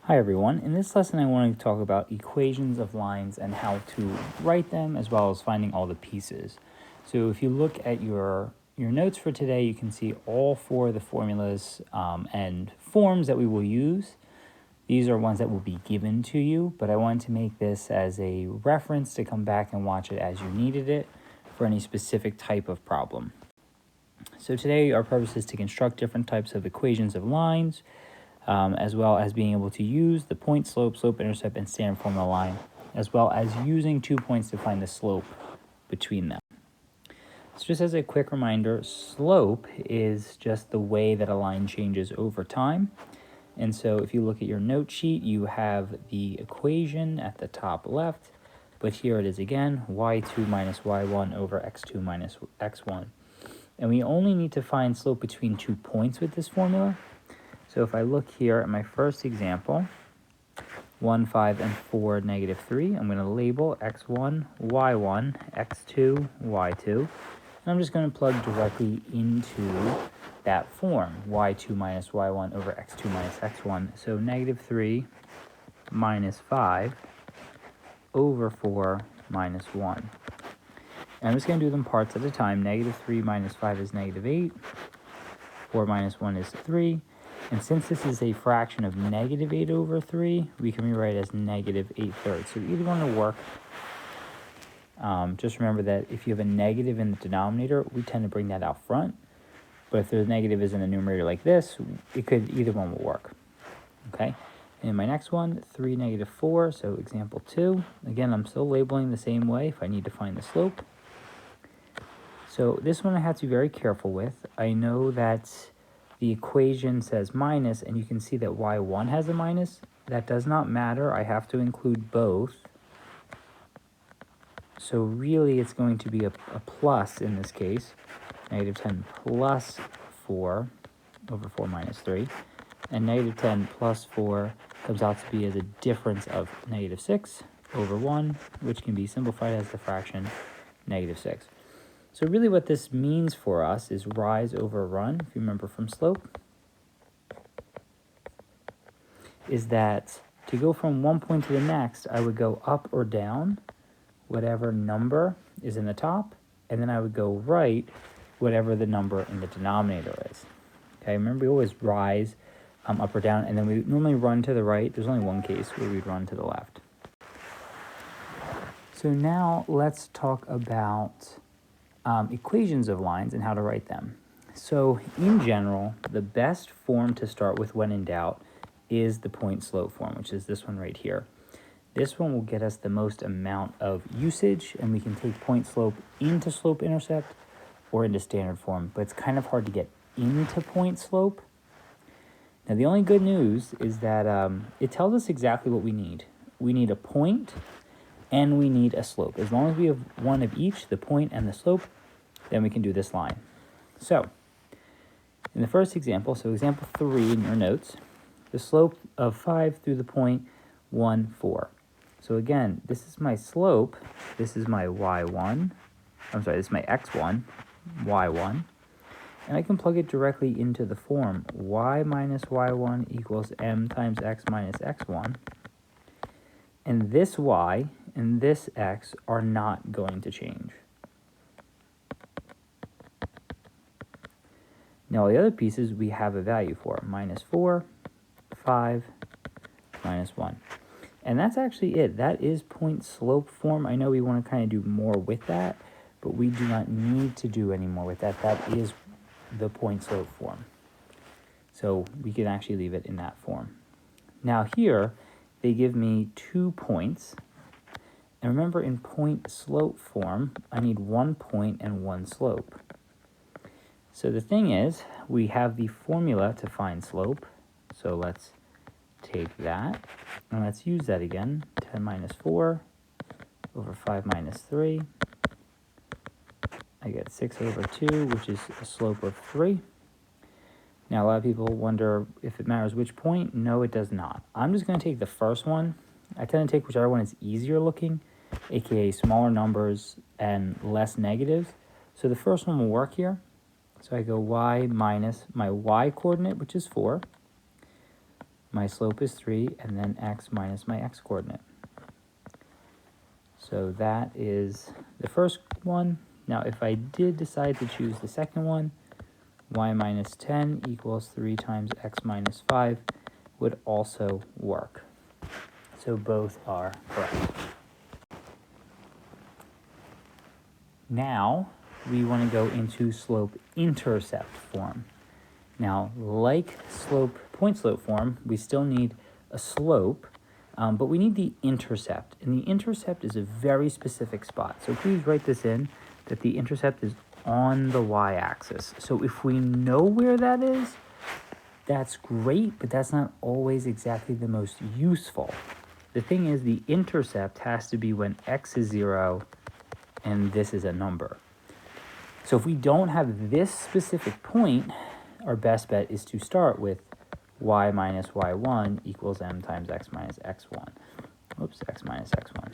Hi everyone, in this lesson I want to talk about equations of lines and how to write them as well as finding all the pieces. So if you look at your notes for today, you can see all four of the formulas and forms that we will use. These are ones that will be given to you, but I wanted to make this as a reference to come back and watch it as you needed it for any specific type of problem. So today our purpose is to construct different types of equations of lines, as well as being able to use the point, slope, slope-intercept, and standard formula line, as well as using 2 points to find the slope between them. So just as a quick reminder, slope is just the way that a line changes over time. And so if you look at your note sheet, you have the equation at the top left, but here it is again, y2 minus y1 over x2 minus x1. And we only need to find slope between 2 points with this formula. So if I look here at my first example, 1, 5, and 4, negative 3, I'm going to label x1, y1, x2, y2, and I'm just going to plug directly into that form, y2 minus y1 over x2 minus x1. So negative 3 minus 5 over 4 minus 1. And I'm just going to do them parts at a time. Negative 3 minus 5 is negative 8. 4 minus 1 is 3. And since this is a fraction of negative 8 over 3, we can rewrite it as negative 8/3. So either one will work. Just remember that if you have a negative in the denominator, we tend to bring that out front. But if the negative is in the numerator like this, either one will work. Okay. And my next one, 3, negative 4, so example 2. Again, I'm still labeling the same way if I need to find the slope. So this one I have to be very careful with. I know that the equation says minus, and you can see that y1 has a minus. That does not matter. I have to include both. So really, it's going to be a plus in this case. Negative 10 plus 4 over 4 minus 3. And negative 10 plus 4 comes out to be as a difference of negative 6 over 1, which can be simplified as the fraction negative 6. So really what this means for us is rise over run, if you remember from slope, is that to go from one point to the next, I would go up or down, whatever number is in the top, and then I would go right, whatever the number in the denominator is. Okay, remember we always rise up or down, and then we normally run to the right. There's only one case where we'd run to the left. So now let's talk about equations of lines and how to write them. So in general, the best form to start with when in doubt is the point slope form, which is this one right here. This one will get us the most amount of usage, and we can take point slope into slope intercept or into standard form, but it's kind of hard to get into point slope. Now the only good news is that it tells us exactly what we need. We need a point and we need a slope. As long as we have one of each, the point and the slope, then we can do this line. So, in the first example, so example 3 in your notes, the slope of 5 through the point 1, 4. So again, this is my slope, this is my y1, this is my x1, y1, and I can plug it directly into the form y minus y1 equals m times x minus x1, and this y and this x are not going to change. Now all the other pieces we have a value for, minus 4, 5, minus 1. And that's actually it. That is point slope form. I know we want to kind of do more with that, but we do not need to do any more with that. That is the point slope form. So we can actually leave it in that form. Now here, they give me 2 points. And remember, in point slope form, I need 1 point and 1 slope. So the thing is, we have the formula to find slope. So let's take that, and let's use that again. 10 minus 4 over 5 minus 3. I get 6 over 2, which is a slope of 3. Now, a lot of people wonder if it matters which point. No, it does not. I'm just going to take the first one. I tend to take whichever one is easier looking, aka smaller numbers and less negatives. So the first one will work here. So I go y minus my y coordinate, which is 4, my slope is 3, and then x minus my x coordinate. So that is the first one. Now, if I did decide to choose the second one, y minus 10 equals 3 times x minus 5 would also work. So both are correct. Now, we want to go into slope-intercept form. Now, like point slope form, we still need a slope, but we need the intercept. And the intercept is a very specific spot. So please write this in, that the intercept is on the y-axis. So if we know where that is, that's great, but that's not always exactly the most useful. The thing is, the intercept has to be when x is 0 and this is a number. So if we don't have this specific point, our best bet is to start with y minus y1 equals m times x minus x1. Oops, x minus x1.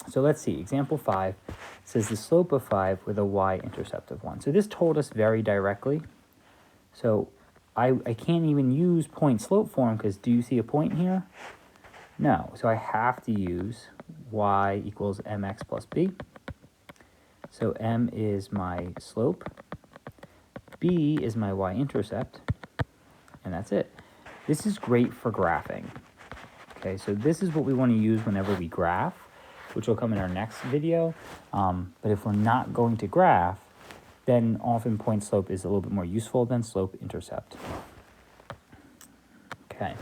So let's see, example 5 says the slope of 5 with a y-intercept of 1. So this told us very directly. So I can't even use point slope form because do you see a point here? No, so I have to use y equals mx plus b. So m is my slope, b is my y-intercept, and that's it. This is great for graphing. Okay, so this is what we want to use whenever we graph, which will come in our next video. But if we're not going to graph, then often point slope is a little bit more useful than slope-intercept. Okay,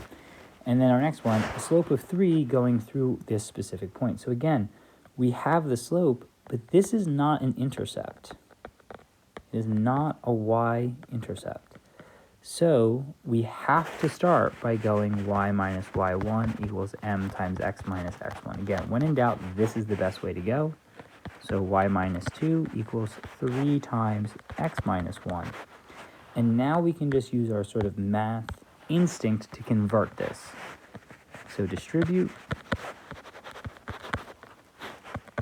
and then our next one, a slope of 3 going through this specific point. So again, we have the slope, but this is not an intercept. It is not a y-intercept. So we have to start by going y minus y1 equals m times x minus x1. Again, when in doubt, this is the best way to go. So y minus 2 equals 3 times x minus 1. And now we can just use our sort of math instinct to convert this. So distribute,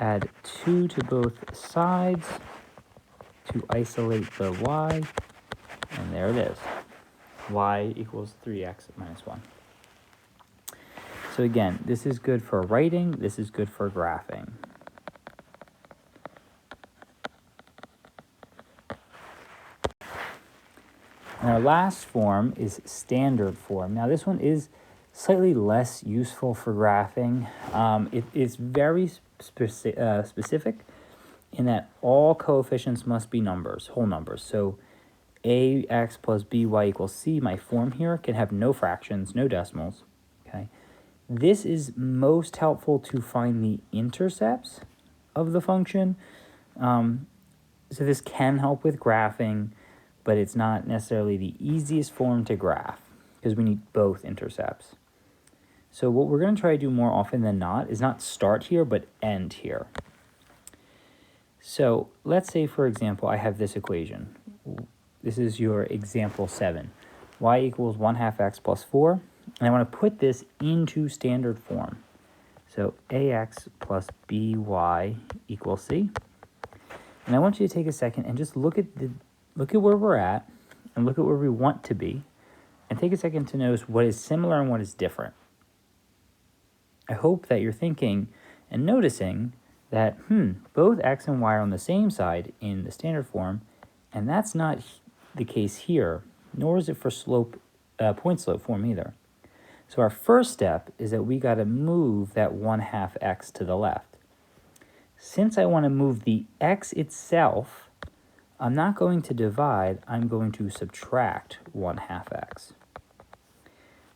add 2 to both sides to isolate the y, and there it is. Y equals 3x minus 1. So again, this is good for writing, this is good for graphing. And our last form is standard form. Now this one is slightly less useful for graphing. It is very specific in that all coefficients must be numbers, whole numbers. So ax plus by equals c, my form here, can have no fractions, no decimals. Okay, this is most helpful to find the intercepts of the function. So this can help with graphing, but it's not necessarily the easiest form to graph because we need both intercepts. So what we're going to try to do more often than not is not start here, but end here. So let's say, for example, I have this equation. This is your example 7. Y equals 1/2 x plus 4. And I want to put this into standard form. So ax plus by equals c. And I want you to take a second and just look at where we're at and look at where we want to be. And take a second to notice what is similar and what is different. I hope that you're thinking and noticing that, both x and y are on the same side in the standard form, and that's not the case here, nor is it for point slope form either. So our first step is that we got to move that 1/2 x to the left. Since I want to move the x itself, I'm not going to divide, I'm going to subtract 1/2 x.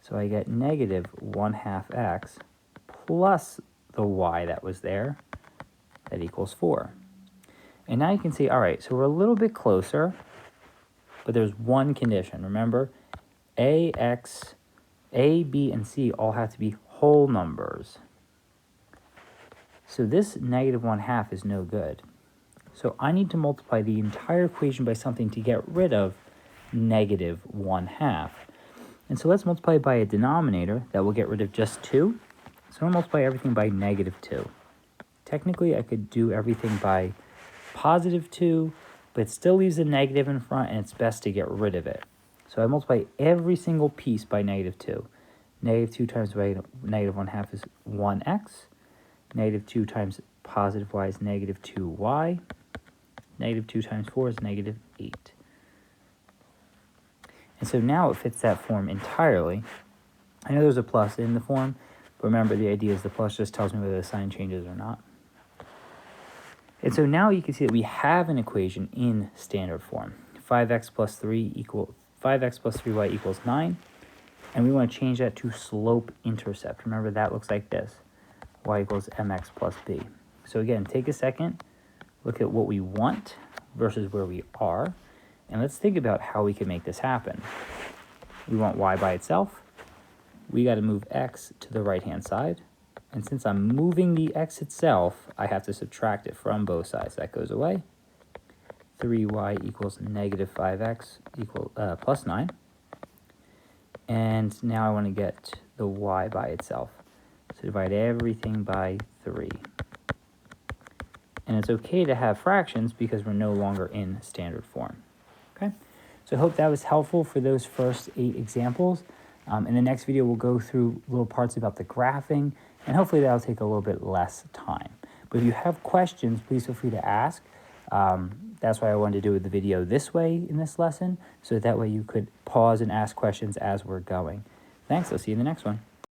So I get negative 1/2 x plus the y that was there, that equals 4. And now you can see, all right, so we're a little bit closer, but there's one condition. Remember, a, b, and c all have to be whole numbers. So this negative 1/2 is no good. So I need to multiply the entire equation by something to get rid of negative 1/2. And so let's multiply by a denominator that will get rid of just 2. So I'm going to multiply everything by negative 2. Technically, I could do everything by positive 2, but it still leaves a negative in front, and it's best to get rid of it. So I multiply every single piece by negative 2. Negative 2 times y, negative 1/2 is 1x. Negative 2 times positive y is negative 2y. Negative 2 times 4 is negative 8. And so now it fits that form entirely. I know there's a plus in the form, but remember the idea is the plus just tells me whether the sign changes or not. And so now you can see that we have an equation in standard form. 5x plus 3y equals 9. And we want to change that to slope-intercept. Remember, that looks like this. Y equals mx plus b. So again, take a second, look at what we want versus where we are, and let's think about how we can make this happen. We want y by itself. We got to move x to the right-hand side. And since I'm moving the x itself, I have to subtract it from both sides. That goes away. 3y equals negative 5x plus 9. And now I want to get the y by itself. So divide everything by 3. And it's okay to have fractions because we're no longer in standard form. Okay? So I hope that was helpful for those first 8 examples. In the next video, we'll go through little parts about the graphing, and hopefully that'll take a little bit less time. But if you have questions, please feel free to ask. That's why I wanted to do the video this way in this lesson, so that way you could pause and ask questions as we're going. Thanks, I'll see you in the next one.